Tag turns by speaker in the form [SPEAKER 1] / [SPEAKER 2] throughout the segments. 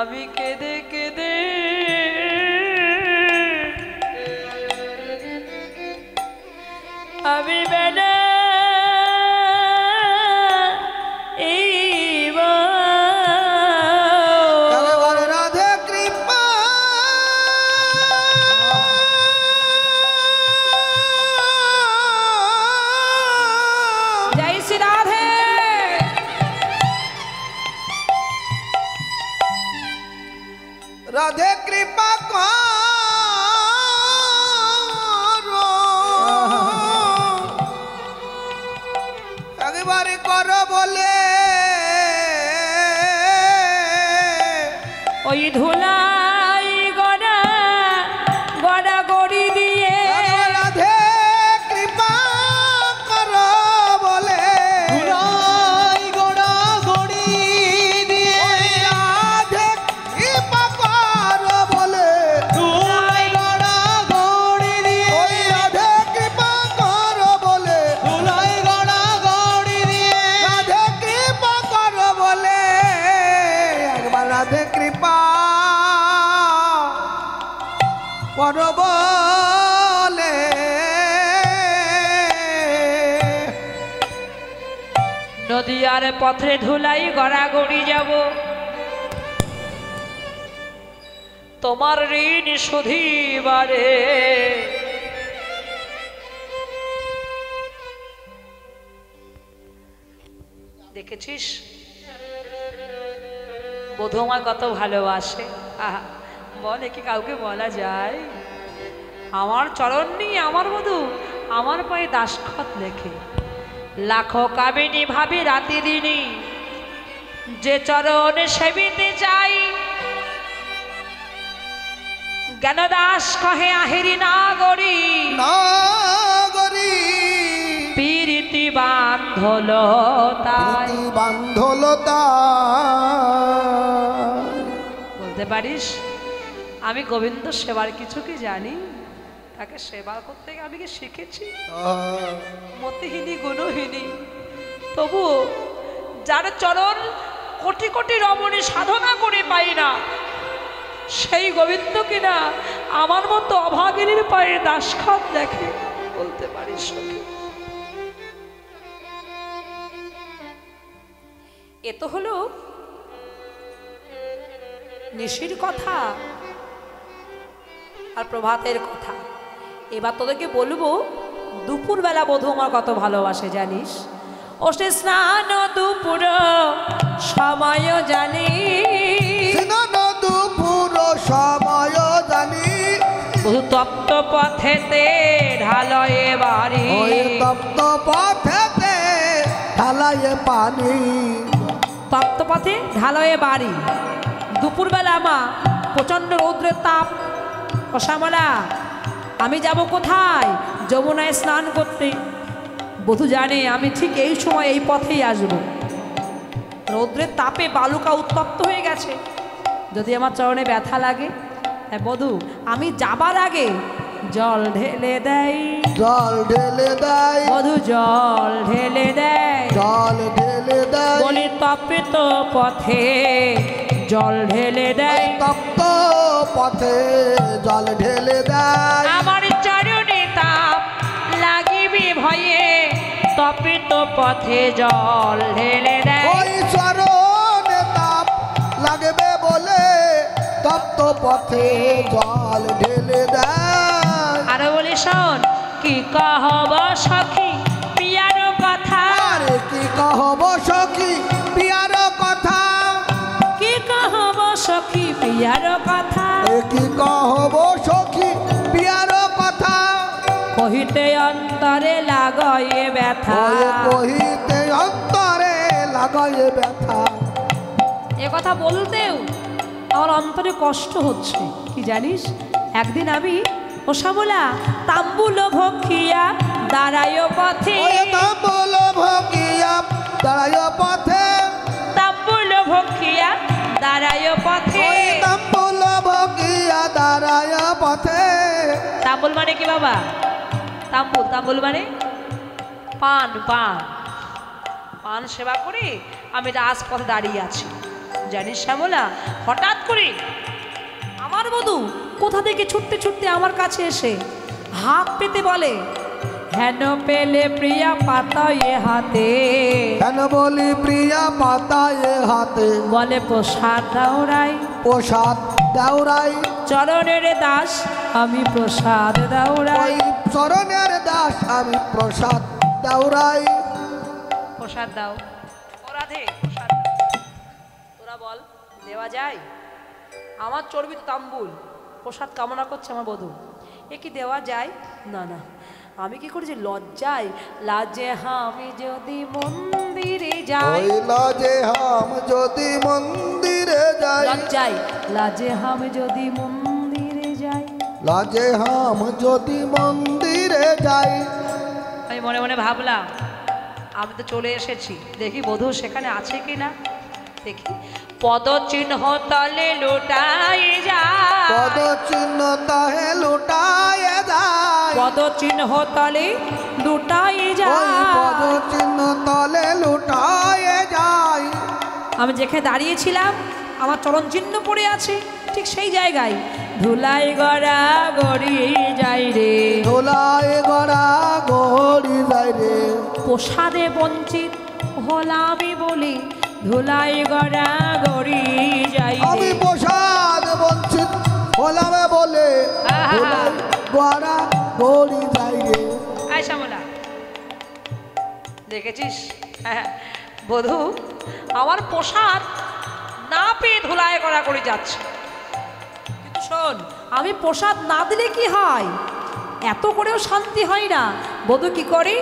[SPEAKER 1] আমি কেঁদে কেঁদে আমি বেলা
[SPEAKER 2] রাধে কৃপা করো একবারে করো বলে
[SPEAKER 1] ওই ধুলাই গড়া গড়া গড়ি দিয়ে
[SPEAKER 2] রাধে কৃপা করো বলে ধুলাই গড়া গড়ি দিয়ে রাধে কৃপা করো বলে ধুলাই গড়া গড়ি দিয়ে ওই রাধে কৃপা করো বলে ধুলাই গড়া গড়ি দিয়ে রাধে কৃপা করো বলে একবার রাধে কৃপা করো বলে
[SPEAKER 1] নদীয়ার পথে ধুলাই গড়াগড়ি যাব তোমার ঋণ শুধিবারে দেখেছিস বধূ আমায় কত ভালোবাসে আহা বলে কি কাউকে বলা যায় আমার চরণ নিয়ে আমার বধূ আমার পায়ে দাসখত লেখে লাখো কামিনী ভাবি রাতি দিনী যে চরণ সেবিতে যাই জ্ঞান দাস কহে আহিরি নাগরী
[SPEAKER 2] নাগরী
[SPEAKER 1] প্রীতি বান্ধল তাই
[SPEAKER 2] বান্ধল
[SPEAKER 1] বলতে পারিস আমি গোবিন্দ সেবার কিছু কি জানি তাকে সেবা করতে আমি কি শিখেছি মতিহীনী গুণহীনী তবু যার চরণ কোটি কোটি রমণী সাধনা করে পাই না সেই গোবিন্দ কিনা আমার মতো অভাগিনীর পায়ে দাসখাত দেখে বলতে পারিস এ তো হলো নিশির কথা আর প্রভাতের কথা এবার তোদেরকে বলবো দুপুরবেলা বধূ আমার কত ভালোবাসে জানিস ও সে স্নান দুপুর সময় জানি
[SPEAKER 2] দুপুর সময় জানি
[SPEAKER 1] বধূ তপ্ত পথেতে ঢালয়ে বাড়ি
[SPEAKER 2] তপ্ত পথেতে ঢালয়ে পানি
[SPEAKER 1] তপ্ত পথে ঢালয়ে বাড়ি দুপুরবেলা মা প্রচণ্ড রৌদ্রের তাপ ও শ্যামলা আমি যাব কোথায় যমুনায় স্নান করতে বধূ জানে আমি ঠিক এই সময় এই পথেই আসবো রৌদ্রের তাপে বালুকা উত্তপ্ত হয়ে গেছে যদি আমার চরণে ব্যথা লাগে হ্যাঁ বধূ আমি যাবার আগে জল ঢেলে দেয়
[SPEAKER 2] জল ঢেলে দেয়
[SPEAKER 1] বধূ জল ঢেলে দেয়
[SPEAKER 2] জল ঢেলে দেয়
[SPEAKER 1] বলি তপ্ত পথে জল ঢেলে দেয়
[SPEAKER 2] তপ্ত পথে জল ঢেলে দেয়
[SPEAKER 1] আমার চরণে তাপ লাগিবে ভয়ে তপ্ত পথে জল ঢেলে দেয়
[SPEAKER 2] ওই চরণে তাপ লাগবে বলে তপ্ত পথে জল ঢেলে দেয়
[SPEAKER 1] আরো বলি শোন কি কহব সখী পিয়ার কথা
[SPEAKER 2] আরে কি কহব সখী পিয়ার কথা
[SPEAKER 1] কি কহব সখী পিয়ার কথা
[SPEAKER 2] কি কহব সখী পিয়ার কথা
[SPEAKER 1] কহিতে অন্তরে লাগয়ে ব্যথা
[SPEAKER 2] কহিতে অন্তরে লাগায়ে ব্যথা
[SPEAKER 1] এ কথা বলতেও আমার অন্তরে কষ্ট হচ্ছে কি জানিস একদিন আমি ও শ্যামলা তাম্বুল ভক্ষিয়া দাঁড়ায় পথে
[SPEAKER 2] তাম্বুল ভক্ষিয়া দাঁড়ায় পথে
[SPEAKER 1] তাম্বুল ভক্ষিয়া দাঁড়ায় পথে
[SPEAKER 2] তাম্বুল ভক্ষিয়া দাঁড়ায় পথে
[SPEAKER 1] তাম্বুল মানে কি বাবা তাম্বুল তাম্বুল মানে পান পান পান সেবা করে আমি রাজপথে দাঁড়িয়ে আছি জানিস শ্যামলা, হঠাৎ করে আমার বধূ কোথা থেকে ছুটতে ছুটতে আমার কাছে এসে হাত পেতে বলে, হেন পেলে প্রিয়া পাতায় হাতে,
[SPEAKER 2] কেন বলি প্রিয়া পাতায় হাতে,
[SPEAKER 1] বলে প্রসাদ দাওরাই,
[SPEAKER 2] প্রসাদ দাওরাই,
[SPEAKER 1] চরণের দাস আমি প্রসাদ দাওরাই,
[SPEAKER 2] ওই চরণের দাস আমি প্রসাদ দাওরাই।
[SPEAKER 1] প্রসাদ দাও, ও রাধে প্রসাদ দাও। তোরা বল দেওয়া যায়? আমার চর্বিত তাম্বুল প্রসাদ কামনা করছে আমার বধূ, এ কি দেওয়া যায়? না না, আমি কি করেছি লজ্জায়, লাজে আমি যদি মন্দিরে যাই,
[SPEAKER 2] ওই লাজে হাম যদি মন্দিরে যাই,
[SPEAKER 1] লজ্জায় লাজে আমি যদি মন্দিরে যাই,
[SPEAKER 2] লাজে হাম যদি মন্দিরে যাই।
[SPEAKER 1] আমি মনে মনে ভাবলাম আমি তো চলে এসেছি, দেখি বধূ সেখানে আছে কিনা, দেখি পদচিহ্ন তলে লুটাই যায়,
[SPEAKER 2] পদ চিহ্ন তাহে লুটায় যায়,
[SPEAKER 1] পদচিহ্ন তলে লুটাই
[SPEAKER 2] ওই পদ
[SPEAKER 1] যায়।
[SPEAKER 2] চিহ্ন তলে লুটায় যায়।
[SPEAKER 1] আমি যেখানে দাঁড়িয়েছিলাম আমার চরণ চিহ্ন পড়ে আছে, ঠিক সেই জায়গায় ধুলাই গড়া গড়ি যাই রে,
[SPEAKER 2] ধুলায় গড়া গড়ি যায় রে,
[SPEAKER 1] প্রসাদে বঞ্চিত হলামি বলি ধুলাই গড়া গড়ি যাই
[SPEAKER 2] আমি
[SPEAKER 1] রে।
[SPEAKER 2] প্রসাদ বঞ্চিত হলাম বলে
[SPEAKER 1] আহা।
[SPEAKER 2] ধুলায় গড়া গড়ি যায় রে।
[SPEAKER 1] আয় শ্যামলা, দেখেছিস? হ্যাঁ বধূ আমার প্রসাদ না পেয়ে ধুলায় গড়া করে যাচ্ছে, কিন্তু শোন আমি প্রসাদ না দিলে কি হয়, এত করেও শান্তি হয় না। বধূ কি করে,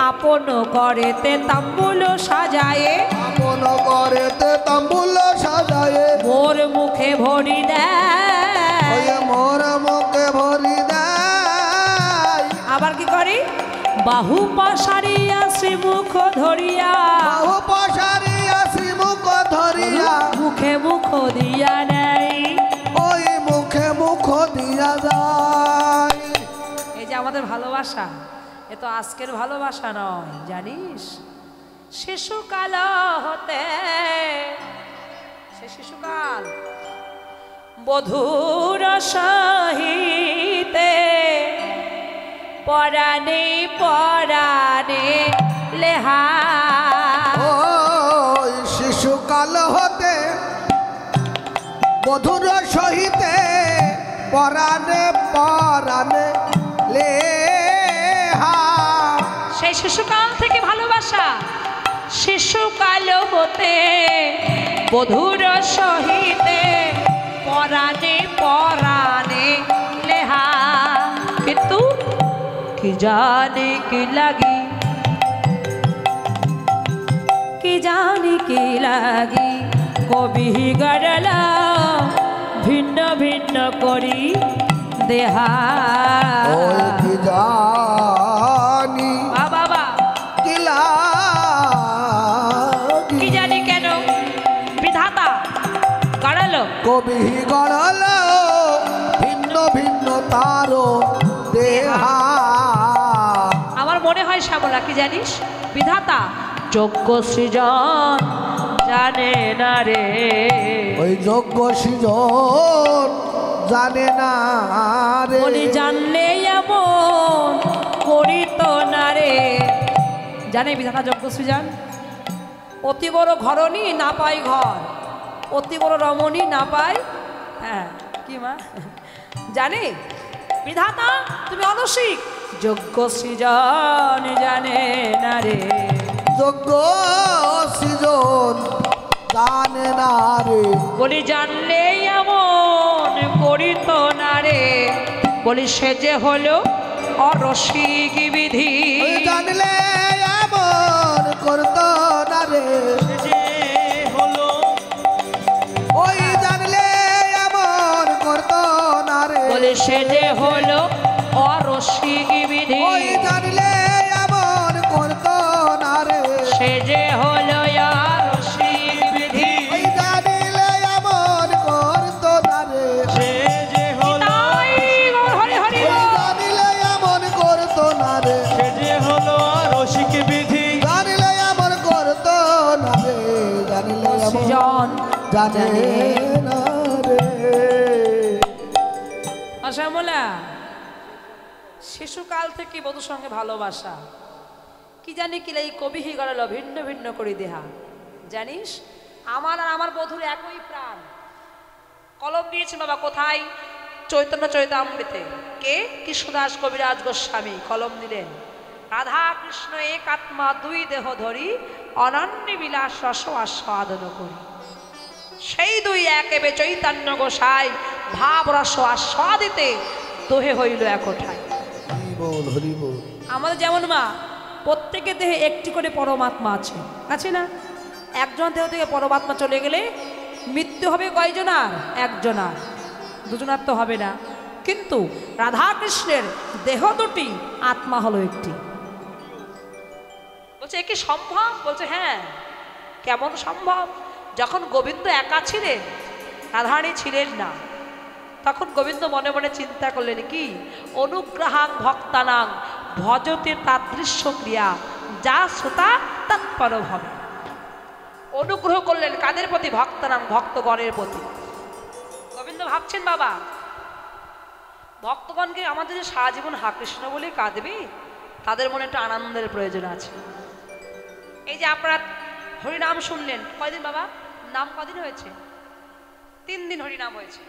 [SPEAKER 1] আপন করেতে তাম্বুল সাজায়ে,
[SPEAKER 2] আপন করেতে তাম্বুল সাজায়ে,
[SPEAKER 1] মোর মুখে ভরি
[SPEAKER 2] ওই
[SPEAKER 1] দেয়,
[SPEAKER 2] মোর মুখে ভরি দেয়।
[SPEAKER 1] আবার কি করে, বাহু পাশারিয়া শ্রীমুখ ধরিয়া,
[SPEAKER 2] বাহু পশারি আসি মুখ ধরিয়া,
[SPEAKER 1] মুখে মুখ দিয়া নেই।
[SPEAKER 2] ওই মুখে মুখ দিয়া যায়।
[SPEAKER 1] এই যে আমাদের ভালোবাসা, এ তো আজকের ভালোবাসা নয় জানিস, শিশুকাল হতে, সে শিশুকাল বধুর সহিতে পরাণে পরাণে লেহা,
[SPEAKER 2] ওই শিশুকাল হতে বধুর সহিতে পরাণে পরাণে লেহা।
[SPEAKER 1] সেই শিশুকাল থেকে ভালোবাসা, শিশুকাল হতে বধুর সহিতে পরাণে পরাণে লেহা, কিন্তু কি জানি কি লাগি, কি জানি কি লাগি, কবি গড়লা ভিন্ন ভিন্ন করি দেহা।
[SPEAKER 2] ওই কি জানি
[SPEAKER 1] বাবা
[SPEAKER 2] কি লাগি,
[SPEAKER 1] কি জানি কেন বিধাতা গড়ালো,
[SPEAKER 2] কবি গড়ল ভিন্ন ভিন্ন তারো দেহা।
[SPEAKER 1] আমার মনে হয় শ্যামলা কি জানিস, বিধাতা যোগ্য সৃজন জানে না রে,
[SPEAKER 2] ওই যোগ্য সৃজন জানে না রে,
[SPEAKER 1] বলি জানলে এমন করিত না রে। জানে বিধাতা যোগ্য সৃজন, অতি বড় ঘরণী না পাই ঘর, অতি বড় রমণী না পাই, হ্যাঁ কি মা জানে বিধাতা তুমি অনসিক, যোগ্য সৃজন জানে না রে,
[SPEAKER 2] যোগ্য সৃজন জানে না রে,
[SPEAKER 1] বলি জানলে এমন করিত না রে, বলি সে যে হলো অরসিক বিধি,
[SPEAKER 2] ওই জানলে এমন করতো না রে, ওই জানলে এমন করতো না রে,
[SPEAKER 1] বলি সে যে হলো অরসিক বিধি,
[SPEAKER 2] ওই জানলে এমন করতো না রে,
[SPEAKER 1] সে যে হলো অরসিক বিধি,
[SPEAKER 2] ওই জানলে এমন করতো না রে,
[SPEAKER 1] তাই গৌর হরি হরি
[SPEAKER 2] ওই জানলে এমন করতো না রে, জানলে এমন করতো না রে, জানলে এমন
[SPEAKER 1] সৃজন
[SPEAKER 2] জানে না রে।
[SPEAKER 1] শ্যামলা, শিশুকাল থেকে বধুর সঙ্গে ভালোবাসা, কি জানি কিলা এই কবি হি গড়াল ভিন্ন ভিন্ন করে দেহা। জানিস, আমার আর আমার বধুর একই প্রাণ। কলম দিয়েছেন বাবা কোথায়? চৈতন্য চরিতামৃতে। কে? কৃষ্ণদাস কবিরাজ গোস্বামী কলম দিলেন। রাধা কৃষ্ণ এক আত্মা দুই দেহ ধরি, অনন্য বিলাস রস আস্বাদন করি। সেই দুই একেবে চৈতন্য গোসাই, ভাব রস আস্বাদিতে দোহে হইল একঠাই। আমাদের যেমন মা, প্রত্যেকের দেহে একটি করে পরমাত্মা আছে, আছে না? একজন দেহ থেকে পরমাত্মা চলে গেলে মৃত্যু হবে কয়জনার? একজনার, দুজনার তো হবে না। কিন্তু রাধাকৃষ্ণের দেহ দুটি, আত্মা হলো একটি। বলছে এ কি সম্ভব? বলছে হ্যাঁ। কেমন সম্ভব? যখন গোবিন্দ একা ছিলেন, রাধারানী ছিলেন না, তখন গোবিন্দ মনে মনে চিন্তা করলেন কি, অনুগ্রহাং ভক্তানাং ভজতে তাদৃশ্য ক্রিয়া যা শ্রোতা তৎপর ভাবে। অনুগ্রহ করলেন কাদের প্রতি? ভক্তানাং, ভক্তগণের প্রতি। গোবিন্দ ভাবছেন বাবা, ভক্তগণকে আমাদের যে সারা জীবন হা কৃষ্ণ বলে কাঁদবে, তাদের মনে একটা আনন্দের প্রয়োজন আছে। এই যে আপনারা হরিনাম শুনলেন, কয়দিন বাবা নাম কদিন হয়েছে? 3 দিন হরিনাম হয়েছে।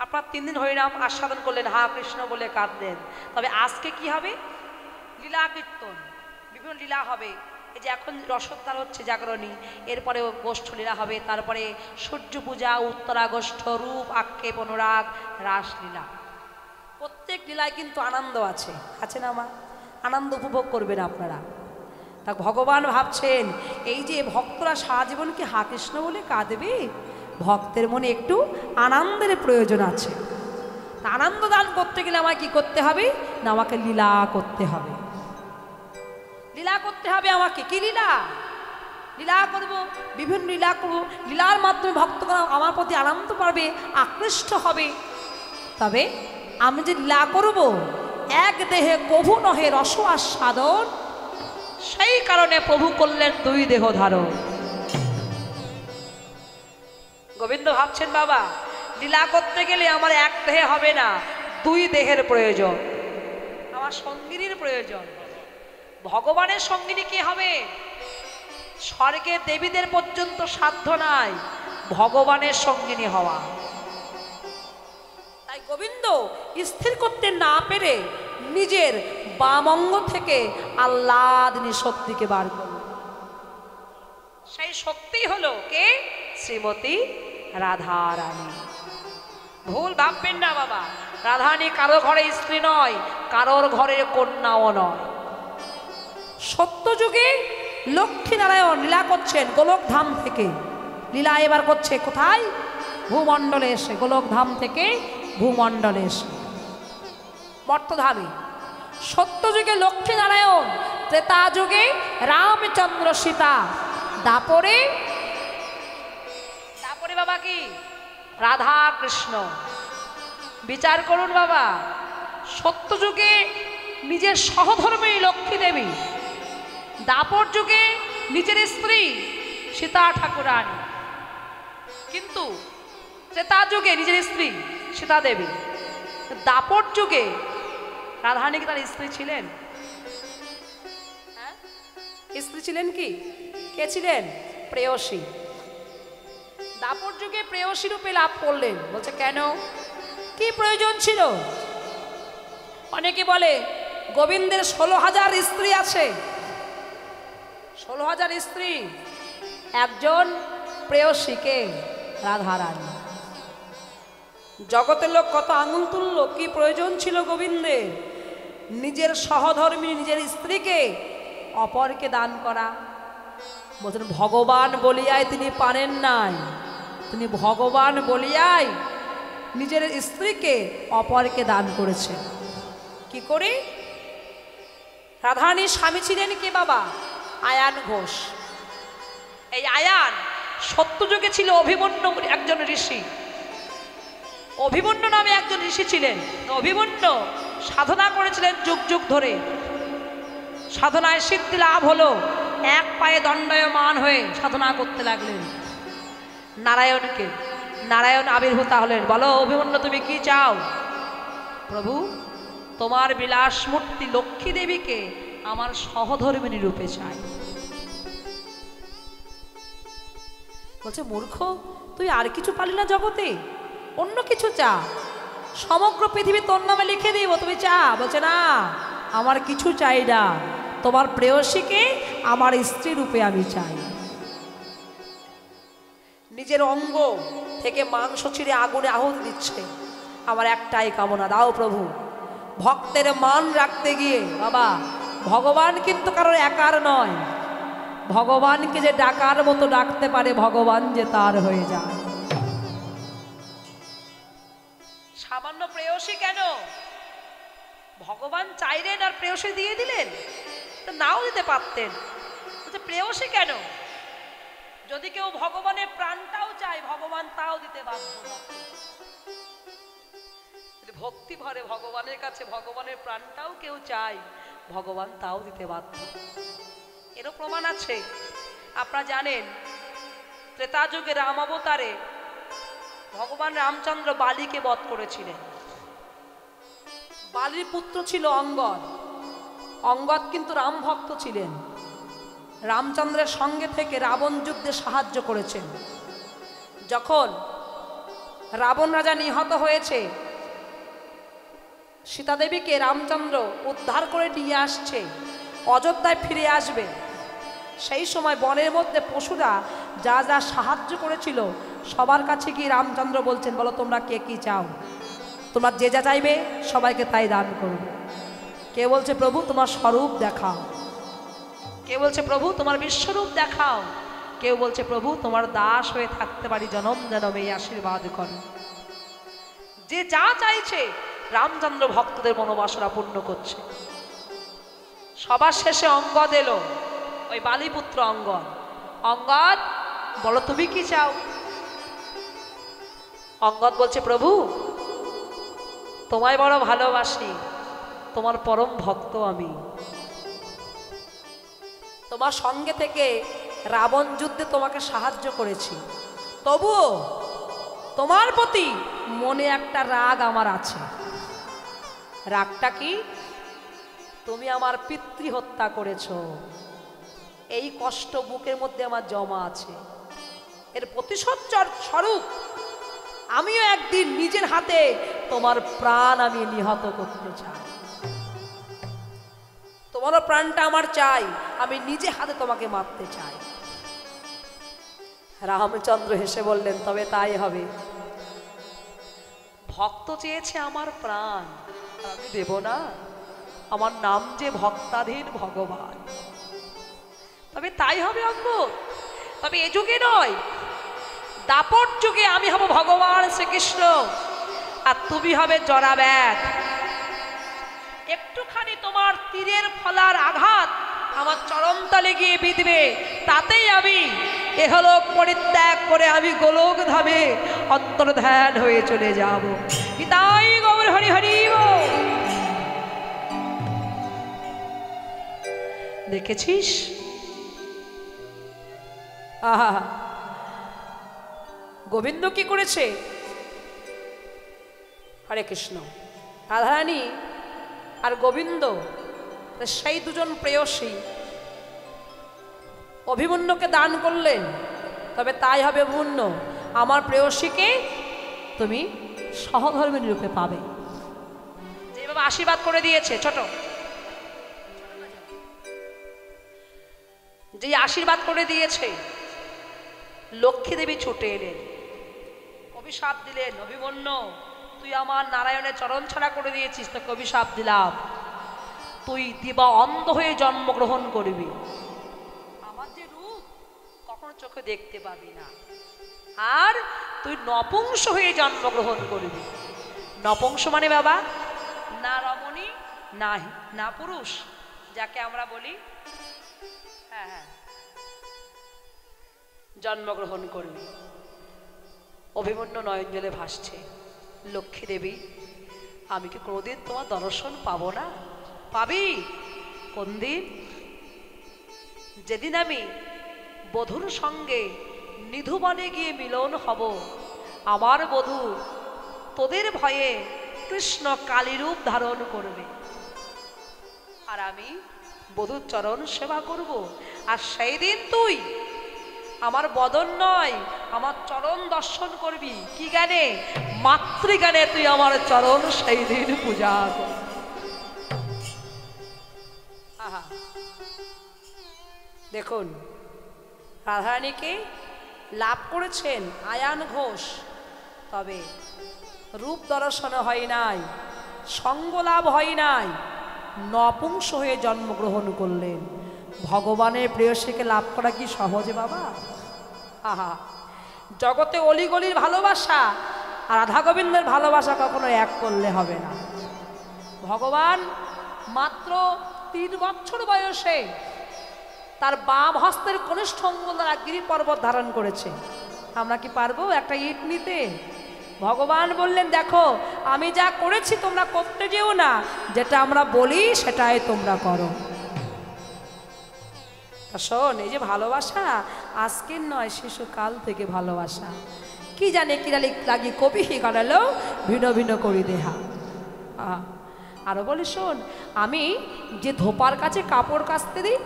[SPEAKER 1] আপনার 3 দিন হরিনাম আস্বাদন করলেন, হা কৃষ্ণ বলে কাঁদলেন। তবে আজকে কি হবে? লীলা কীর্তন, বিভিন্ন লীলা হবে। এই যে এখন রসোদ্ধার হচ্ছে জাগরণী, এরপরে গোষ্ঠ লীলা হবে, তারপরে সূর্য পূজা, উত্তরাগষ্ঠ, রূপ আক্ষেপ, অনুরাগ, রাসলীলা। প্রত্যেক লীলায় কিন্তু আনন্দ আছে, আছে না মা? আনন্দ উপভোগ করবেন আপনারা। তা ভগবান ভাবছেন, এই যে ভক্তরা সারা জীবন কি হা কৃষ্ণ বলে কাঁদবে, ভক্তের মনে একটু আনন্দের প্রয়োজন আছে। আনন্দ দান করতে গেলে আমায় কি করতে হবে? না, আমাকে লীলা করতে হবে। লীলা করতে হবে আমাকে। কি লীলা? লীলা করব, বিভিন্ন লীলা করব। লীলার মাধ্যমে ভক্তগণ আমার প্রতি আনন্দ পাবে, আকৃষ্ট হবে। তবে আমি যে লীলা করব, এক দেহে কভু নহে রস আস্বাদন, সেই কারণে প্রভু করলেন 2 দেহ ধারণ। গোবিন্দ ভাবছেন বাবা, লীলা করতে গেলে আমার এক দেহে হবে না, 2 দেহের প্রয়োজন, আমার সঙ্গিনীর প্রয়োজন। ভগবানের সঙ্গিনী কে হবে? স্বর্গে দেবীদের পর্যন্ত সাধ্য নাই ভগবানের সঙ্গিনী হওয়া। তাই গোবিন্দ স্থির করতে না পেরে নিজের বাম অঙ্গ থেকে আহ্লাদিনী শক্তিকে বার করল। সেই শক্তি হলো কে? শ্রীমতী রাধারানী। ভুল ভাববেন না বাবা, রাধারানী কারো ঘরে স্ত্রী নয়, কারোর ঘরের কন্যাও নয়। সত্যযুগে লক্ষ্মীনারায়ণ লীলা করছেন গোলকধাম থেকে। লীলা এবার করছে কোথায়? ভূমণ্ডলে এসে, গোলকধাম থেকে ভূমণ্ডলে এসে মর্তধামে। সত্যযুগে লক্ষ্মীনারায়ণ, ত্রেতা যুগে রামচন্দ্র সীতা, দাপরে বাবা কি? রাধা কৃষ্ণ। বিচার করুন বাবা, সত্যযুগে নিজের সহধর্মী লক্ষ্মী দেবী, দাপর যুগে নিজের স্ত্রী সীতা ঠাকুরানী, কিন্তু ত্রেতা যুগে নিজের স্ত্রী সীতা দেবী। দাপর যুগে রাধারানী কি তার স্ত্রী ছিলেন? স্ত্রী ছিলেন কি? কে ছিলেন? প্রেয়সী। দাপর যুগে প্রেয়সী রূপে লাভ করলেন। বলছে কেন? কি প্রয়োজন ছিল? অনেকে বলে গোবিন্দের 16,000 স্ত্রী আছে। 16,000 স্ত্রী, একজন প্রেয়সীকে রাধারানী। জগতের লোক কত আঙুল তুলল, কি প্রয়োজন ছিল গোবিন্দের নিজের সহধর্মী নিজের স্ত্রীকে অপরকে দান করা? বলছেন ভগবান বলিয়ায় তিনি পারেন নাই, তিনি ভগবান বলিয়ায় নিজের স্ত্রীকে অপরকে দান করেছেন। কি করে? রাধারানীর স্বামী ছিলেন কে বাবা? আয়ান ঘোষ। এই আয়ান সত্যযুগে ছিল অভিমন্যু একজন ঋষি। অভিমন্যু নামে একজন ঋষি ছিলেন। অভিমন্যু সাধনা করেছিলেন যুগ যুগ ধরে। সাধনায় সিদ্ধি লাভ হলো, এক পায়ে দণ্ডায়মান হয়ে সাধনা করতে লাগলেন। নারায়ণকে। নারায়ণ আবির্ভূতা হলেন। বলো অভিমন্যু তুমি কি চাও? প্রভু তোমার বিলাস মূর্তি লক্ষ্মী দেবীকে আমার সহধর্মিণী রূপে চাই। বলছে মূর্খ, তুই আর কিছু পালি না জগতে? অন্য কিছু চা, সমগ্র পৃথিবী তোর নামে লিখে দিব, তুমি চা। বলছে না, আমার কিছু চাই না, তোমার প্রেয়সীকে আমার স্ত্রী রূপে আমি চাই। নিজের অঙ্গ থেকে মাংস ছিঁড়ে আগুনে আহুতি দিচ্ছে। আমার একটাই কামনা, দাও প্রভু। ভক্তের মান রাখতে গিয়ে বাবা, ভগবান কিন্তু কারোর একার নয়। ভগবানকে যে ডাকার মতো ডাকতে পারে, ভগবান যে তার হয়ে যায়। সামান্য প্রেয়সী কেন? ভগবান চাইলেন আর প্রেয়সী দিয়ে দিলেন? তো নাও দিতে পারতেন। প্রেয়সী কেন? যদি কেউ ভগবানের প্রাণটাও চায়, ভগবান তাও দিতে বাধ্য। যদি ভক্তি ভরে ভগবানের কাছে ভগবানের প্রাণটাও কেউ চায়, ভগবান তাও দিতে বাধ্য। এরও প্রমাণ আছে। আপনারা জানেন, ত্রেতা যুগে রাম অবতারে ভগবান রামচন্দ্র বালিকে বধ করেছিলেন। বালির পুত্র ছিল অঙ্গদ। অঙ্গদ কিন্তু রাম ভক্ত ছিলেন। রামচন্দ্রের সঙ্গে থেকে রাবণ যুদ্ধে সাহায্য করেছেন। যখন রাবণ রাজা নিহত হয়েছে, সীতাদেবীকে রামচন্দ্র উদ্ধার করে নিয়ে আসছে, অযোধ্যায় ফিরে আসবে। সেই সময় বনের মধ্যে পশুরা যা যা সাহায্য করেছিল, সবার কাছে গিয়ে রামচন্দ্র বলছেন, বলো তোমরা কে কি চাও? তোমরা যে যা চাইবে সবাইকে তাই দান করবে। কে বলছে প্রভু তোমার স্বরূপ দেখাও, কে বলছে প্রভু তোমার বিশ্বরূপ দেখাও, কেউ বলছে প্রভু তোমার দাস হয়ে থাকতে পারি জনম জনম, এই আশীর্বাদ করো। যে যা চাইছে রামচন্দ্র ভক্তদের মনোবাসনা পূর্ণ করছে। সবার শেষে অঙ্গদ এলো, ওই বালিপুত্র অঙ্গদ। অঙ্গদ বলো তুমি কি চাও? অঙ্গদ বলছে প্রভু তোমায় বড় ভালোবাসি, তোমার পরম ভক্ত আমি। তোমার সঙ্গে থেকে রাবণ যুদ্ধে তোমাকে সাহায্য করেছি, তবুও তোমার প্রতি মনে একটা রাগ আমার আছে। রাগটা কি? তুমি আমার পিতৃ হত্যা করেছ। এই কষ্ট বুকের মধ্যে আমার জমা আছে। এর প্রতিশোধ স্বরূপ আমিও একদিন নিজের হাতে তোমার প্রাণ আমি নিহত করতে চাই। তোমারও প্রাণটা আমার চাই, আমি নিজে হাতে তোমাকে মারতে চাই। রামচন্দ্র হেসে বললেন, তবে তাই হবে। ভক্ত চেয়েছে আমার প্রাণ, আমি দেব না? আমার নাম যে ভক্তাধীন ভগবান। তবে তাই হবে অঙ্গদ। তবে এ যুগে নয়, দাপট যুগে আমি হব ভগবান শ্রীকৃষ্ণ, আর তুমি হবে জরাব্যাধ। একটুখানি তোমার তীরের ফলার আঘাত আমার চরণতলে গিয়ে বিঁধবে, তাতেই আমি এহলোক পরিত্যাগ করে আমি গোলক ধামে অন্তর্ধান হয়ে চলে যাব। পিতাই গৌর হরি হরি। দেখেছিস? আহা, গোবিন্দ কি করেছে? হরে কৃষ্ণ। রাধারানী আর গোবিন্দ সেই দুজন প্রেয়সী অভিমন্যুকে দান করলেন। তবে তাই হবে অভিমন্যু, আমার প্রেয়সীকে তুমি সহধর্মিণী রূপে পাবে। যেভাবে আশীর্বাদ করে দিয়েছে, ছোট যে আশীর্বাদ করে দিয়েছে, লক্ষ্মী দেবী ছুটে এলেন, অভিশাপ দিলেন, অভিমন্যু তুই আমার নারায়ণের চরণ ছাড়া করে দিয়েছিস, তোকে অভিশাপ দিলাম, তুই দিবা অন্ধ হয়ে জন্মগ্রহণ করবি। আমার যে রূপ কখনো চোখে দেখতে পাবি না, আর তুই নপুংস হয়ে জন্মগ্রহণ করবি। নপুংস মানে বাবা না রমণী না পুরুষ, যাকে আমরা বলি হ্যাঁ হ্যাঁ জন্মগ্রহণ করবি। অভিমন্যু নয়ন জলে ভাসছে, লক্ষ্মী দেবী আমি কি কোনোদিন তোমার দর্শন পাবো না? পাবি। কোন দিন? যেদিন আমি বধূর সঙ্গে নিধুবনে গিয়ে মিলন হব। আমার বধূ তোদের ভয়ে কৃষ্ণ কালী রূপ ধারণ করবে, আর আমি বধূর চরণ সেবা করব। আর সেই দিন তুই আমার বদন নয়, আমার চরণ দর্শন করবি। কি জ্ঞানে? মাতৃজ্ঞানে তুই আমার চরণ সেই দিন পূজা করবি। আহা, দেখুন রাধারানীকে লাভ করেছেন আয়ান ঘোষ, তবে রূপ দর্শন হয় নাই, সঙ্গ লাভ হয় নাই, নপুংস হয়ে জন্মগ্রহণ করলেন। ভগবানের প্রেয়সীকে লাভ করা কি সহজে বাবা? আহা, জগতে অলিগলির ভালোবাসা আর রাধা গোবিন্দের ভালোবাসা কখনো এক করলে হবে না। ভগবান মাত্র 3 বছর বয়সে তার বাম হস্তের কনিষ্ঠ অঙ্গুল দ্বারা গিরি পর্বত ধারণ করেছে। আমরা কি পারবো একটা ইট নিতে? ভগবান বললেন, দেখো আমি যা করেছি তোমরা করতে যেও না, যেটা আমরা বলি সেটাই তোমরা করো। শোন, এই যে ভালোবাসা আজকের নয়, শিশুকাল থেকে ভালোবাসা। কি জানে কিরালি লাগি কবি করালো ভিন্ন ভিন্ন করি দেহা। আরো বলি শোন, আমি যে ধোপার কাছে কাপড় কাচতে দিই,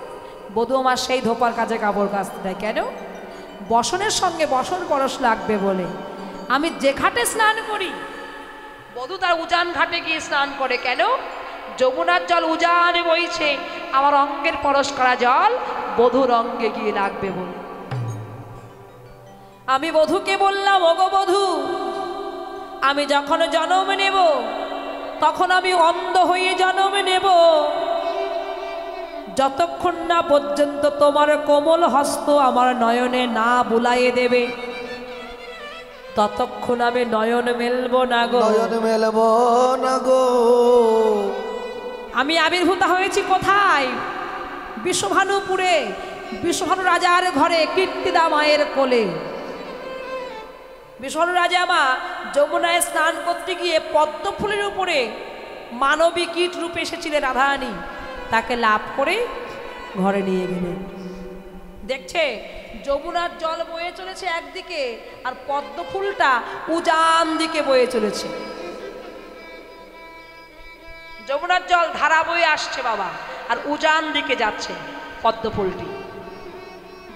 [SPEAKER 1] বধূ আমার সেই ধোপার কাছে কাপড় কাচতে দেয় কেন? বসনের সঙ্গে বসন পরশ লাগবে বলে। আমি যে ঘাটে স্নান করি, বধূ তার উজান ঘাটে গিয়ে স্নান করে কেন? যমুনার জল উজানে বইছে, আমার অঙ্গের পরশ করা জল বধূর অঙ্গে গিয়ে লাগবে বলে। আমি বধূকে বললাম, ওগো বধূ, আমি যখন জন্ম নেব তখন আমি অন্ধ হয়ে জন্ম নেব। যতক্ষণ না পর্যন্ত তোমার কোমল হস্ত আমার নয়নে না বুলাইয়ে দেবে, ততক্ষণ আমি নয়ন মেলবো না গো,
[SPEAKER 2] নয়ন মেলবো না গো।
[SPEAKER 1] আমি আবির্ভূত হয়েছি কোথায়? বিশ্বভানুপুরে, বিশ্বভানু রাজার ঘরে, কীর্তিদা মায়ের কোলে। বিশ্বভানু রাজা মা যমুনায় স্নান করতে গিয়ে পদ্ম ফুলের উপরে মানবী কীট রূপে এসেছিলেন রাধারানী, তাকে লাভ করে ঘরে নিয়ে গেলেন। দেখছে যমুনার জল বয়ে চলেছে একদিকে, আর পদ্ম ফুলটা উজান দিকে বয়ে চলেছে। যমুনার জল ধারা বয়ে আসছে বাবা, আর উজান দিকে যাচ্ছে পদ্ম ফুলটি।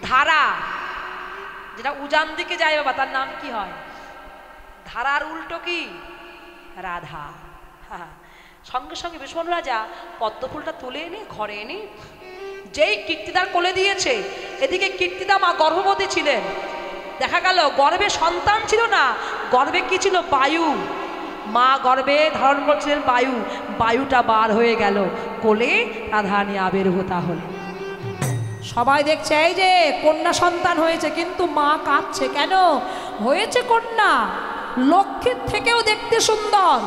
[SPEAKER 1] ধারা যেটা উজান দিকে যায় বাবা, তার নাম কি হয়? ধারার উল্টো কি? রাধা। হ্যাঁ, সঙ্গে সঙ্গে বিশ্বভানু রাজা পদ্ম ফুলটা তুলে এনে ঘরে এনে যেই কীর্তিদার কোলে দিয়েছে, এদিকে কীর্তিদা মা গর্ভবতী ছিলেন। দেখা গেল গর্ভে সন্তান ছিল না, গর্ভে কি ছিল? বায়ু। মা গর্ভে ধারণ করছিলেন বায়ু, বায়ুটা বার হয়ে গেল, কোলে রাধারানী আবির্ভূতা হল। সবাই দেখছে এই যে কন্যা সন্তান হয়েছে, কিন্তু মা কাঁদছে কেন? হয়েছে কন্যা, লক্ষ্মীর থেকেও দেখতে সুন্দর,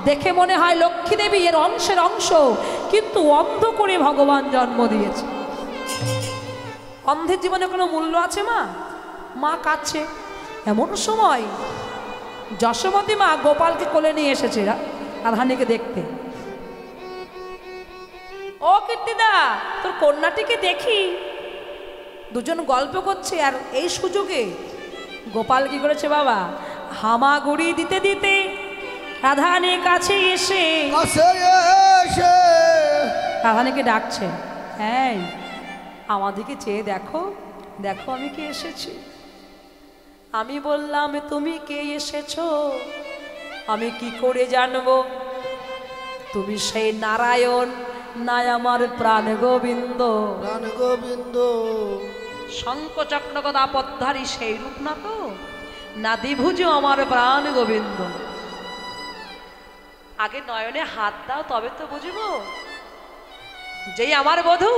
[SPEAKER 1] দেখে মনে হয় লক্ষ্মী দেবী এর অংশের অংশ, কিন্তু অন্ধ করে ভগবান জন্ম দিয়েছে। অন্ধের জীবনে কোনো মূল্য আছে মা? মা কাঁদছে। এমন সময় যশোমতী মা গোপালকে কোলে নিয়ে এসেছে রাধারানীকে দেখতে। ও কীর্তিদা, তোর কন্যাটিকে দেখি। দুজন গল্প করছে, আর এই সুযোগে গোপাল কি করেছে বাবা? হামাগুড়ি দিতে দিতে রাধারানীর কাছে এসে রাধারানীকে ডাকছে, হ্যাঁ আমাদেরকে চেয়ে দেখো, দেখো আমি কে এসেছি। আমি বললাম, তুমি কে এসেছো? আমি কি করে জানবো? তুমি সেই নারায়ণ না আমার প্রাণ গোবিন্দ?
[SPEAKER 2] প্রাণ গোবিন্দ
[SPEAKER 1] শঙ্খ চক্র গদা পদ্মধারী সেই রূপ না তো? না দ্বিভুজ আমার প্রাণ গোবিন্দ? আগে নয়নে হাত দাও, তবে তো বুঝবো। যেই আমার বধূ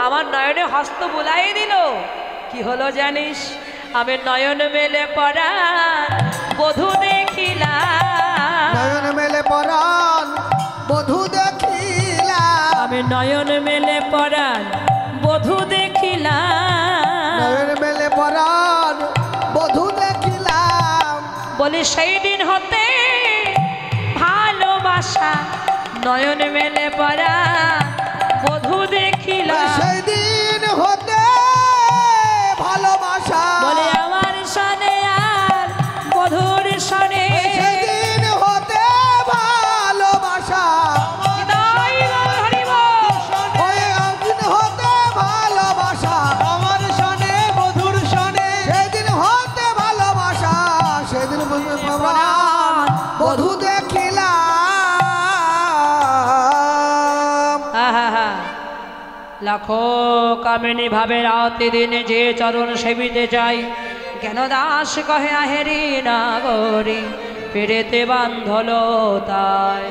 [SPEAKER 1] আমার নয়নে হস্ত বুলাই দিল, কি হলো জানিস? আমি নয়ন মেলে পরাণ বধূ দেখিলাম,
[SPEAKER 2] নয়ন মেলে পরাণ বধূ দেখিলাম,
[SPEAKER 1] আমি নয়ন মেলে পরাণ বধূ দেখিলাম,
[SPEAKER 2] নয়ন মেলে পরাণ বধূ দেখিলাম।
[SPEAKER 1] বলি সেই দিন হতে ভালোবাসা নয়ন মেলে পরাণ বধূ দেখিলাম,
[SPEAKER 2] সেই দিন হতে ভালোবাসা
[SPEAKER 1] বলে লাখো কামিনী ভাবে রাতে দিনে যে চরণ সেবিতে চাই, কেন দাস কহে আহেরি নাগরি পেরেতে বান্ধল তাই।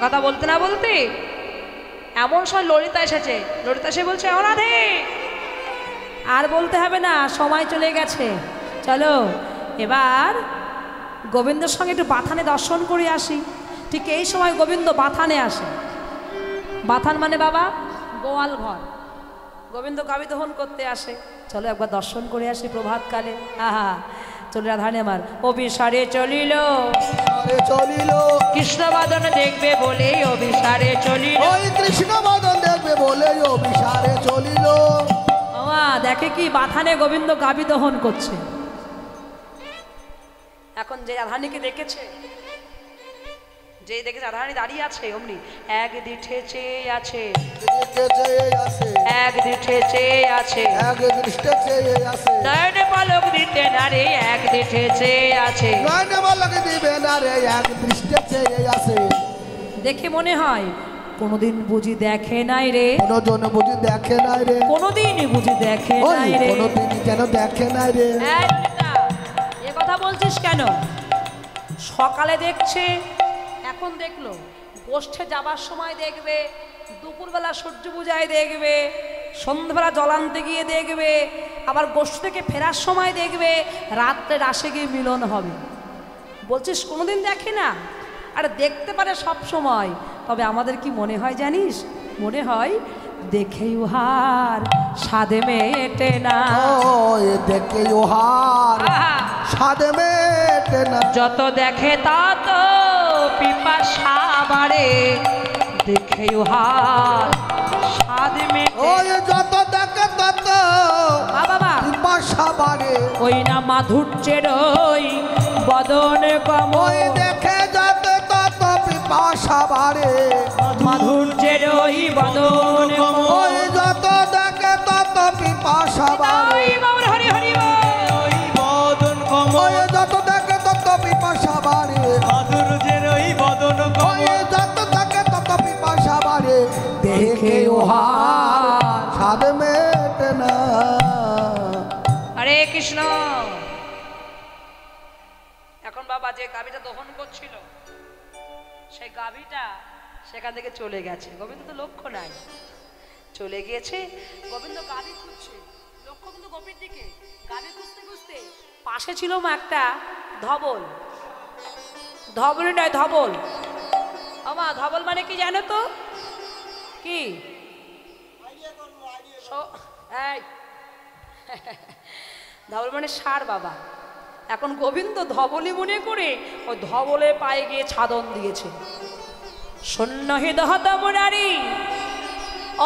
[SPEAKER 1] কথা বলতে না বলতে এমন সময় ললিতা এসেছে। ললিতা এসে বলছে, ও রাধে, আর বলতে হবে না, সময় চলে গেছে, চলো এবার গোবিন্দের সঙ্গে একটু বাথানে দর্শন করে আসি। ঠিক এই সময় গোবিন্দ বাথানে আসে। বাথান মানে বাবা গোয়াল ঘর। গোবিন্দ গাভী দহন করতে আসে। চলো একবার দর্শন করে আসি প্রভাতকালে। আহা, চলে রাধারানী আমার অভিসারে চলিল,
[SPEAKER 2] চলিল
[SPEAKER 1] কৃষ্ণ বাদন দেখবে বলে অভিসারে চলিল।
[SPEAKER 2] ওই কৃষ্ণ বাদন দেখবে বলে অভিসারে চলিল।
[SPEAKER 1] দেখে কি বাথানে গোবিন্দ গাভী দহন করছে। এখন যে রাধারানীকে দেখেছে, যেই দেখেছে রাধারানী দাঁড়িয়ে আছে, অমনি এক দিঠে চেয়ে আছে, এক দিঠে চেয়ে আছে, নয়নে পলক দিতে না রে, এক দিঠে চেয়ে আছে,
[SPEAKER 2] নয়নে পলক দিবে না রে, এক দৃষ্টে চেয়ে আছে।
[SPEAKER 1] দেখে মনে হয় কোনদিন বুঝি দেখে নাই রে,
[SPEAKER 2] কোনজন বুঝি দেখে নাই রে,
[SPEAKER 1] কোনদিন বুঝি দেখে নাই রে,
[SPEAKER 2] কোনদিন কেন দেখে নাই রে।
[SPEAKER 1] এ কথা বলছিস কেন? সকালে দেখছে, এখন দেখলো, গোষ্ঠে যাবার সময় দেখবে, দুপুরবেলা সূর্য পূজায় দেখবে, সন্ধ্যাবেলা জলান্তে গিয়ে দেখবে, আবার গোষ্ঠী থেকে ফেরার সময় দেখবে, রাত্রে রাসে গিয়ে মিলন হবে। বলছিস কোনোদিন দেখে না? আরে দেখতে পারে সব সময়, তবে আমাদের কি মনে হয় জানিস? মনে হয় দেখে উহার সাদে মেটে না,
[SPEAKER 2] দেখে উহার সাদে মেটে না,
[SPEAKER 1] যত দেখে তত পিপাসা বাড়ে, দেখে উহার সাদে মেটে।
[SPEAKER 2] ওই যত দেখে তত
[SPEAKER 1] বাবা
[SPEAKER 2] পিপাসা বাড়ে,
[SPEAKER 1] ওই না মাধুর্যের ওই বদন কম,
[SPEAKER 2] ওই দেখে যত তত পিপাসা বাড়ে,
[SPEAKER 1] মাধুর্যের ওই বদন কম,
[SPEAKER 2] ওই যত দেখে তত পিপাসা বাড়ে,
[SPEAKER 1] হরি হরি
[SPEAKER 2] ওই বদন কম, ওই যত দেখে তত পিপাসা বাড়ে,
[SPEAKER 3] মাধুর্যের ওই বদন কম,
[SPEAKER 2] ওই যত দেখে তত পিপাসা বাড়ে, দেখে উহার স্বাদ মেটে না।
[SPEAKER 1] হরে কৃষ্ণ। এখন বাবা যে গাভীটা দহন করছিল, সেই গাভীটা সেখান থেকে চলে গেছে। গোবিন্দ তো লক্ষ্য নাই, চলে গিয়েছে। গোবিন্দ গাভী খুঁজছে, লক্ষ্য কিন্তু গোপীর দিকে। গাভী খুঁজতে খুঁজতে পাশে ছিল একটা ধবল। ধবল নয়, ধবল। আমা ধবল মানে কি জানো তো? কি ধবল মানে ষাঁড় বাবা। এখন গোবিন্দ ধবলি মনে করে ওই ধবলে পায়ে গিয়ে ছাদন দিয়েছে। শূন্য হৃদহত মুরারি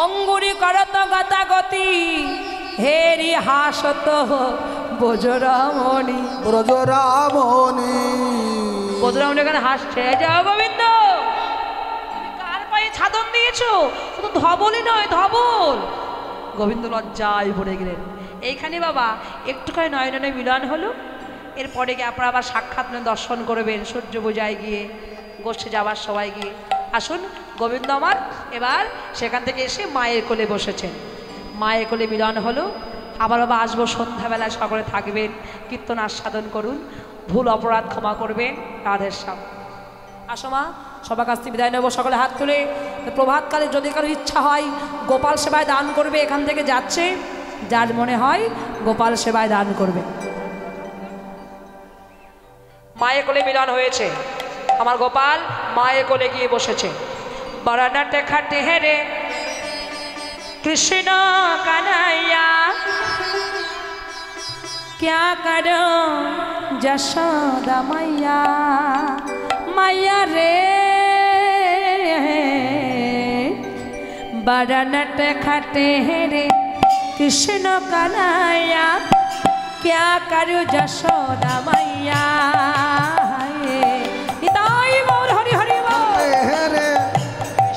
[SPEAKER 1] অঙ্গুরি করত গতাগতি, হেরি হাসত ব্রজরমণি।
[SPEAKER 2] ব্রজরমণি,
[SPEAKER 1] ব্রজরমণি এখানে হাসছে। যাও গোবিন্দ, তুমি কার পায়ে ছাদন দিয়েছো? শুধু ধবলই নয়, ধবল। গোবিন্দ লজ্জায় পড়ে গেলেন। এইখানে বাবা একটুখানি নয়নে মিলন হলো। এরপরে গিয়ে আপনারা আবার সাক্ষাৎ দর্শন করবেন সূর্য পূজায় গিয়ে, গোষ্ঠী যাবার সবাই গিয়ে। আসুন, গোবিন্দ আমার এবার সেখান থেকে এসে মায়ের কোলে বসেছেন। মায়ের কোলে মিলন হলো। আবার বাবা আসবো সন্ধ্যাবেলায়, সকলে থাকবেন, কীর্তন আস্বাদন করুন, ভুল অপরাধ ক্ষমা করবেন। রাধের শ্যাম। আসো মা, সবার কাছ থেকে বিদায় নেবো। সকলে হাত তুলে। প্রভাতকালে যদি কারো ইচ্ছা হয় গোপাল সেবায় দান করবে, এখান থেকে যাচ্ছে, যার মনে হয় গোপাল সেবায় দান করবে। মায়ের কোলে মিলন হয়েছে, আমার গোপাল মায়ের কোলে গিয়ে বসেছে। বরানাটে খাটে হেরে কৃষ্ণ কানাইয়া, क्या करो যশোদা মাইয়া, মাইয়া রে বরানাট খাটে হেরে কৃষ্ণ কানাইয়া, क्या करो যশোদা মাইয়া। নিতাই গৌর হরি হরি বল।
[SPEAKER 2] রে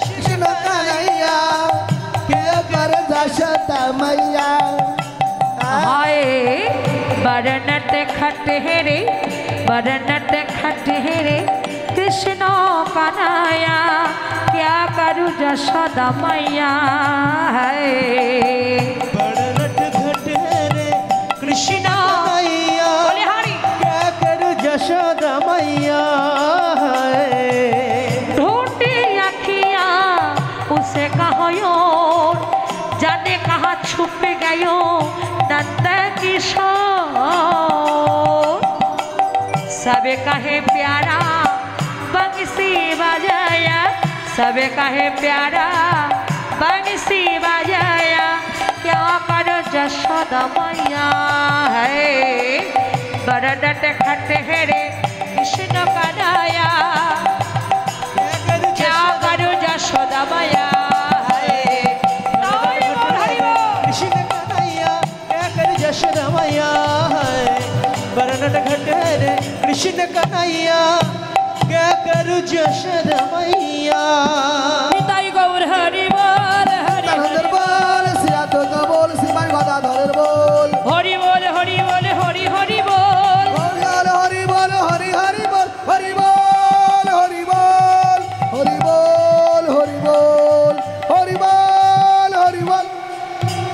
[SPEAKER 2] কৃষ্ণ কানাইয়া, কে করে যশোদা মাইয়া।
[SPEAKER 1] हाय बरनट खट हेरे, बरनट खट हेरे कृष्ण कन्हैया क्या करूं जशोदा मैया है
[SPEAKER 3] बड़ नट घट रे कृष्ण कन्हैया
[SPEAKER 1] बोले हरि
[SPEAKER 3] क्या करूं जशोदा मैया
[SPEAKER 1] ढूंढी अखियां उसे कहो जाने कहाँ छुप गयो नंद किशोर सब कहे प्यारा बंसी बजाया सब कहे प्यारा बंसी बजाया क्या करो जशोदा मैया है बड़ नट खट है रे कृष्ण कन्हैया क्या करो जशोदा मैया
[SPEAKER 3] कृष्ण कन्हैया क्या कर जशोदा मैया बड़ नट घट रे कृष्ण कन्हैया क्या करूं जशोदा मैया
[SPEAKER 1] निताई गौर हरि बोल हरि
[SPEAKER 2] তানন্দের বল শ্রী আদ্বৈত বল শ্রীমান গদাধরের বল
[SPEAKER 1] হরি বল হরি বল হরি হরি বল
[SPEAKER 2] হরি বল হরি হরি বল হরি বল হরি বল হরি বল হরি বল হরি বল হরি বল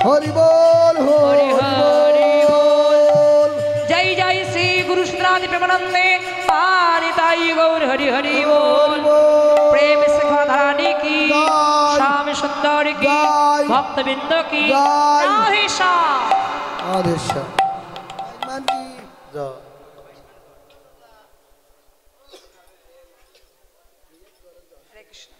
[SPEAKER 2] হরি বল হরি বল
[SPEAKER 1] जय जय श्री गुरु श्रीनाथ प्रेमानंदे निताई गौर हरि हरि बोल प्रेम से रानी की श्याम सुंदर की
[SPEAKER 2] जय।
[SPEAKER 1] भक्त बिंदु की
[SPEAKER 2] जय।
[SPEAKER 1] राधे श्याम
[SPEAKER 2] আদেশ মান কি জয়
[SPEAKER 1] हरे कृष्ण